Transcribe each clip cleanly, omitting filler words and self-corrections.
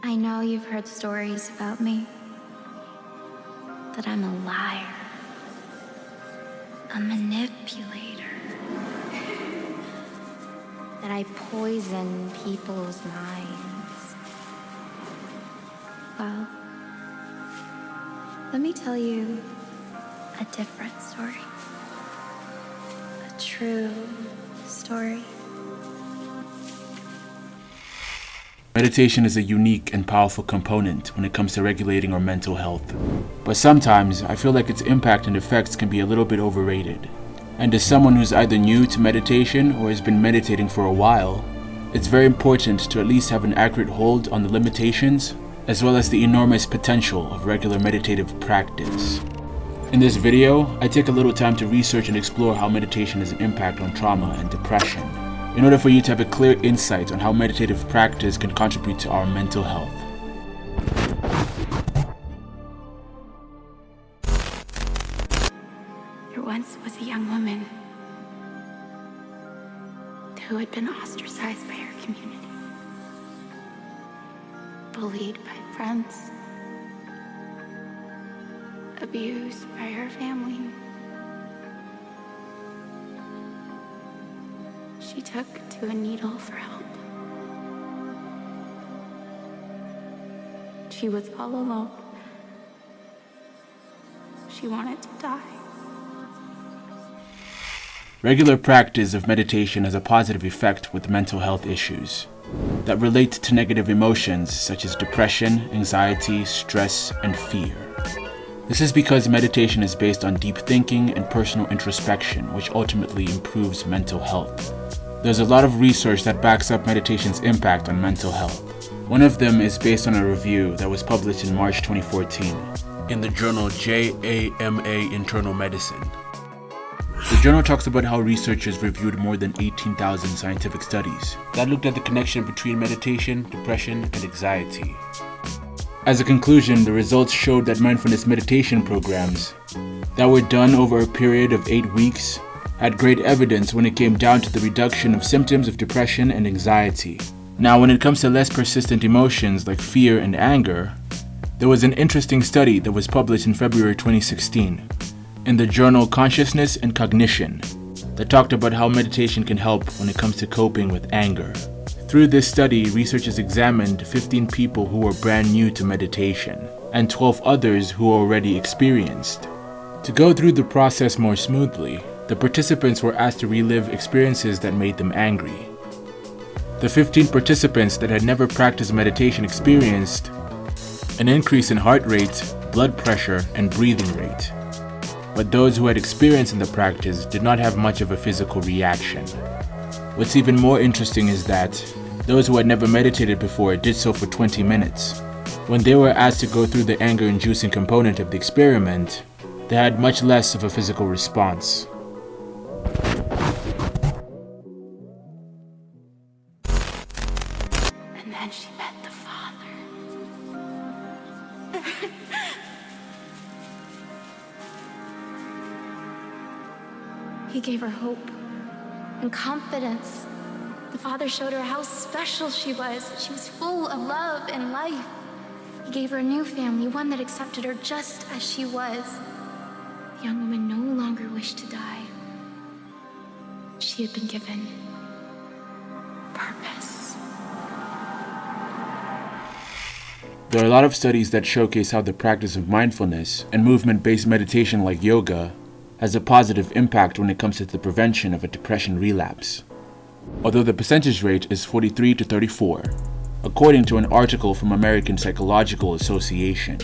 I know you've heard stories about me. That I'm a liar. A manipulator. That I poison people's minds. Well, let me tell you a different story. A true story. Meditation is a unique and powerful component when it comes to regulating our mental health. But sometimes, I feel like its impact and effects can be a little bit overrated. And as someone who's either new to meditation or has been meditating for a while, it's very important to at least have an accurate hold on the limitations, as well as the enormous potential of regular meditative practice. In this video, I take a little time to research and explore how meditation has an impact on trauma and depression, in order for you to have a clear insight on how meditative practice can contribute to our mental health. There once was a young woman who had been ostracized by her community, bullied by friends, abused by her family. She took to a needle for help. She was all alone. She wanted to die. Regular practice of meditation has a positive effect with mental health issues that relate to negative emotions such as depression, anxiety, stress, and fear. This is because meditation is based on deep thinking and personal introspection, which ultimately improves mental health. There's a lot of research that backs up meditation's impact on mental health. One of them is based on a review that was published in March 2014 in the journal JAMA Internal Medicine. The journal talks about how researchers reviewed more than 18,000 scientific studies that looked at the connection between meditation, depression, and anxiety. As a conclusion, the results showed that mindfulness meditation programs that were done over a period of 8 weeks had great evidence when it came down to the reduction of symptoms of depression and anxiety. Now, when it comes to less persistent emotions like fear and anger, there was an interesting study that was published in February 2016 in the journal Consciousness and Cognition that talked about how meditation can help when it comes to coping with anger. Through this study, researchers examined 15 people who were brand new to meditation and 12 others who were already experienced. To go through the process more smoothly, the participants were asked to relive experiences that made them angry. The 15 participants that had never practiced meditation experienced an increase in heart rate, blood pressure, and breathing rate. But those who had experience in the practice did not have much of a physical reaction. What's even more interesting is that those who had never meditated before did so for 20 minutes. When they were asked to go through the anger-inducing component of the experiment, they had much less of a physical response. And then she met the Father. He gave her hope and confidence. The Father showed her how special she was. She was full of love and life. He gave her a new family, one that accepted her just as she was. The young woman no longer wished to die. She had been given purpose. There are a lot of studies that showcase how the practice of mindfulness and movement-based meditation like yoga has a positive impact when it comes to the prevention of a depression relapse, although the percentage rate is 43 to 34, according to an article from American Psychological Association.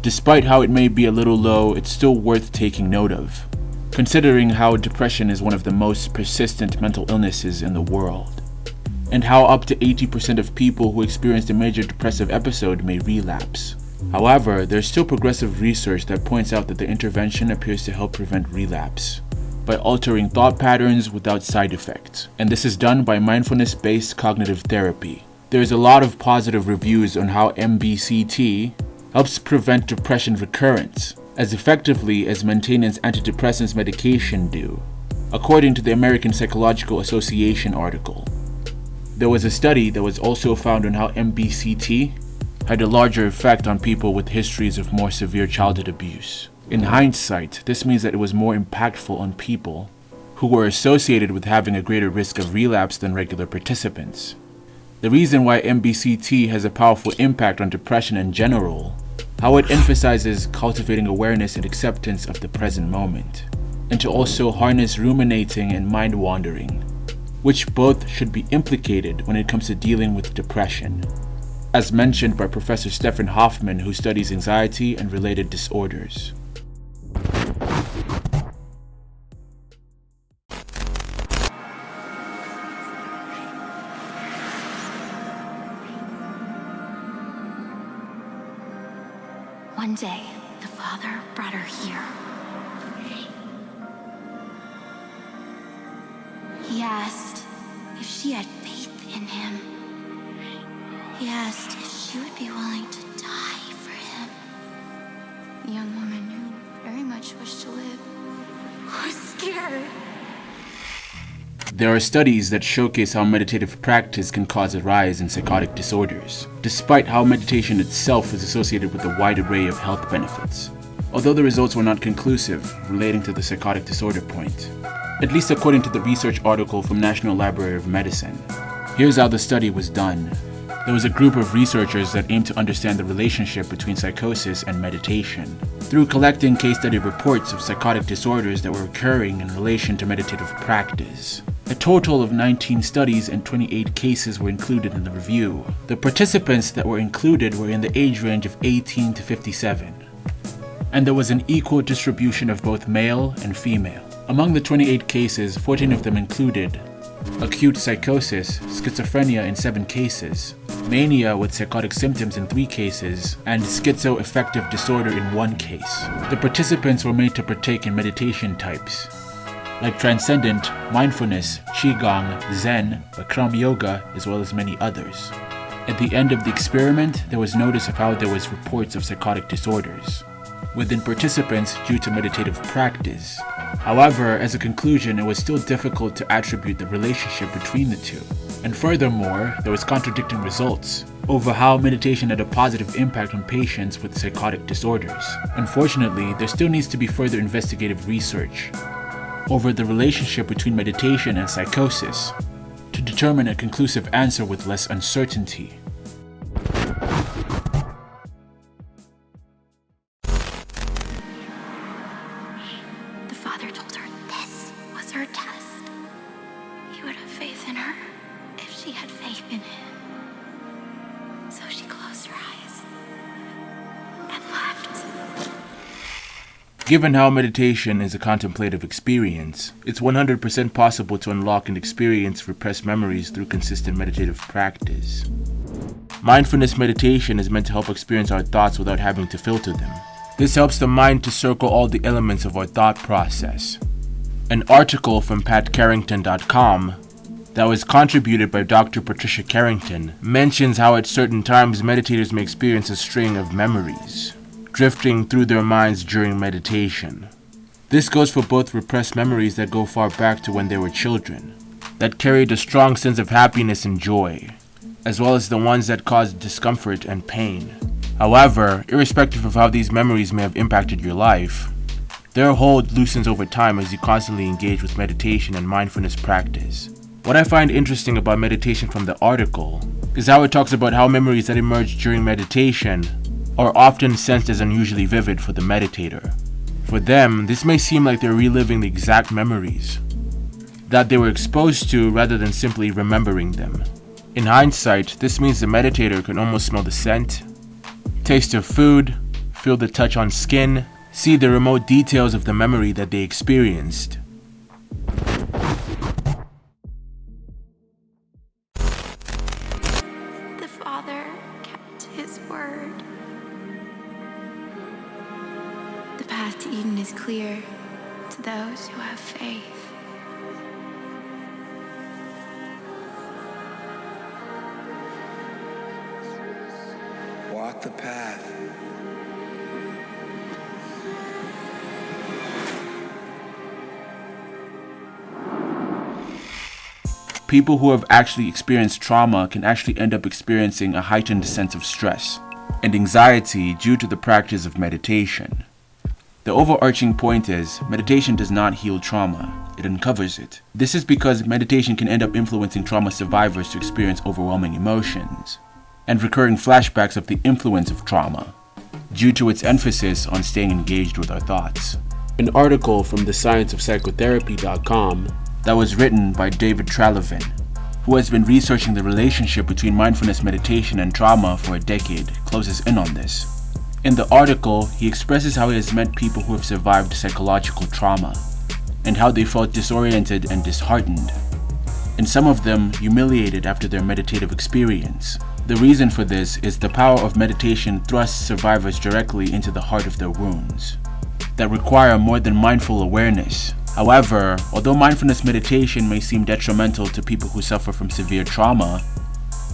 Despite how it may be a little low, it's still worth taking note of, considering how depression is one of the most persistent mental illnesses in the world, and how up to 80% of people who experience a major depressive episode may relapse. However, there's still progressive research that points out that the intervention appears to help prevent relapse by altering thought patterns without side effects, and this is done by mindfulness-based cognitive therapy. There's a lot of positive reviews on how MBCT helps prevent depression recurrence as effectively as maintenance antidepressants medication do, according to the American Psychological Association article. There was a study that was also found on how MBCT had a larger effect on people with histories of more severe childhood abuse. In hindsight, this means that it was more impactful on people who were associated with having a greater risk of relapse than regular participants. The reason why MBCT has a powerful impact on depression in general, how it emphasizes cultivating awareness and acceptance of the present moment, and to also harness ruminating and mind wandering, which both should be implicated when it comes to dealing with depression, as mentioned by Professor Stephen Hoffman, who studies anxiety and related disorders. One day, the Father brought her here. He asked if she had faith in him. He asked if she would be willing to die for him. The young woman who very much wished to live was scared. There are studies that showcase how meditative practice can cause a rise in psychotic disorders, despite how meditation itself is associated with a wide array of health benefits, although the results were not conclusive relating to the psychotic disorder point, at least according to the research article from National Library of Medicine. Here's how the study was done. There was a group of researchers that aimed to understand the relationship between psychosis and meditation through collecting case study reports of psychotic disorders that were occurring in relation to meditative practice. A total of 19 studies and 28 cases were included in the review. The participants that were included were in the age range of 18 to 57, and there was an equal distribution of both male and female. Among the 28 cases, 14 of them included acute psychosis, schizophrenia in 7 cases, mania with psychotic symptoms in 3 cases, and schizoaffective disorder in 1 case. The participants were made to partake in meditation types like transcendent, mindfulness, qigong, zen, Bikram yoga, as well as many others. At the end of the experiment, there was notice of how there was reports of psychotic disorders within participants due to meditative practice. However, as a conclusion, it was still difficult to attribute the relationship between the two. And furthermore, there was contradicting results over how meditation had a positive impact on patients with psychotic disorders. Unfortunately, there still needs to be further investigative research over the relationship between meditation and psychosis to determine a conclusive answer with less uncertainty. The Father told her this was her test. He would have faith in her if she had faith in him. So she closed her eyes and left. Given how meditation is a contemplative experience, it's 100% possible to unlock and experience repressed memories through consistent meditative practice. Mindfulness meditation is meant to help experience our thoughts without having to filter them. This helps the mind to circle all the elements of our thought process. An article from patcarrington.com that was contributed by Dr. Patricia Carrington mentions how at certain times meditators may experience a string of memories drifting through their minds during meditation. This goes for both repressed memories that go far back to when they were children, that carried a strong sense of happiness and joy, as well as the ones that caused discomfort and pain. However, irrespective of how these memories may have impacted your life, their hold loosens over time as you constantly engage with meditation and mindfulness practice. What I find interesting about meditation from the article is how it talks about how memories that emerge during meditation are often sensed as unusually vivid for the meditator. For them, this may seem like they're reliving the exact memories that they were exposed to rather than simply remembering them. In hindsight, this means the meditator can almost smell the scent, taste of food, feel the touch on skin, see the remote details of the memory that they experienced. The Father kept his word. The path to Eden is clear to those who have faith. Walk the path. People who have actually experienced trauma can actually end up experiencing a heightened sense of stress. and anxiety due to the practice of meditation. The overarching point is, meditation does not heal trauma, it uncovers it. This is because meditation can end up influencing trauma survivors to experience overwhelming emotions and recurring flashbacks of the influence of trauma, due to its emphasis on staying engaged with our thoughts. An article from the scienceofpsychotherapy.com that was written by David Tralevin, who has been researching the relationship between mindfulness meditation and trauma for a decade, closes in on this. In the article, he expresses how he has met people who have survived psychological trauma, and how they felt disoriented and disheartened, and some of them humiliated after their meditative experience. The reason for this is the power of meditation thrusts survivors directly into the heart of their wounds that require more than mindful awareness. However, although mindfulness meditation may seem detrimental to people who suffer from severe trauma,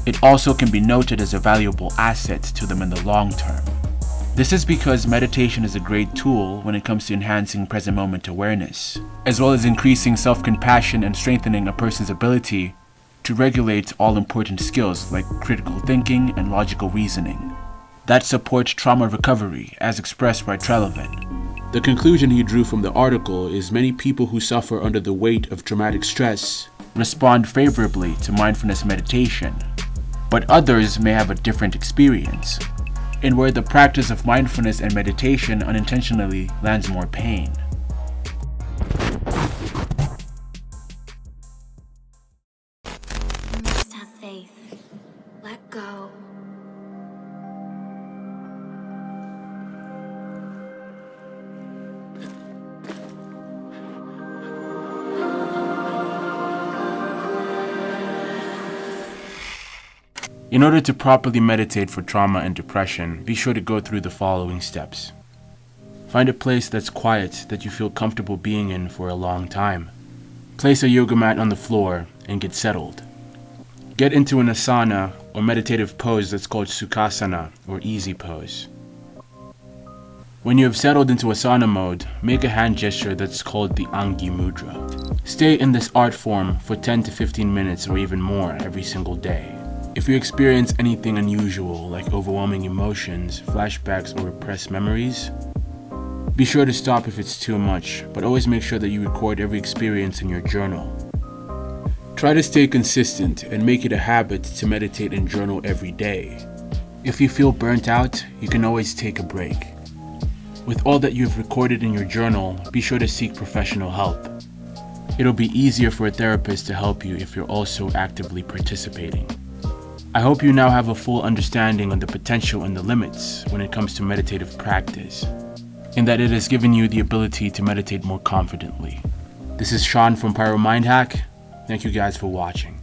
it also can be noted as a valuable asset to them in the long term. This is because meditation is a great tool when it comes to enhancing present moment awareness, as well as increasing self-compassion and strengthening a person's ability to regulate all-important skills like critical thinking and logical reasoning that support trauma recovery, as expressed by Tralevin. The conclusion he drew from the article is many people who suffer under the weight of traumatic stress respond favorably to mindfulness meditation, but others may have a different experience, and where the practice of mindfulness and meditation unintentionally lands more pain. You must have faith. Let go. In order to properly meditate for trauma and depression, be sure to go through the following steps. Find a place that's quiet, that you feel comfortable being in for a long time. Place a yoga mat on the floor and get settled. Get into an asana or meditative pose that's called sukhasana or easy pose. When you have settled into asana mode, make a hand gesture that's called the Angi Mudra. Stay in this art form for 10 to 15 minutes or even more every single day. If you experience anything unusual like overwhelming emotions, flashbacks, or repressed memories, be sure to stop if it's too much, but always make sure that you record every experience in your journal. Try to stay consistent and make it a habit to meditate and journal every day. If you feel burnt out, you can always take a break. With all that you've recorded in your journal, be sure to seek professional help. It'll be easier for a therapist to help you if you're also actively participating. I hope you now have a full understanding on the potential and the limits when it comes to meditative practice, and that it has given you the ability to meditate more confidently. This is Sean from Pyro Mind Hack. Thank you guys for watching.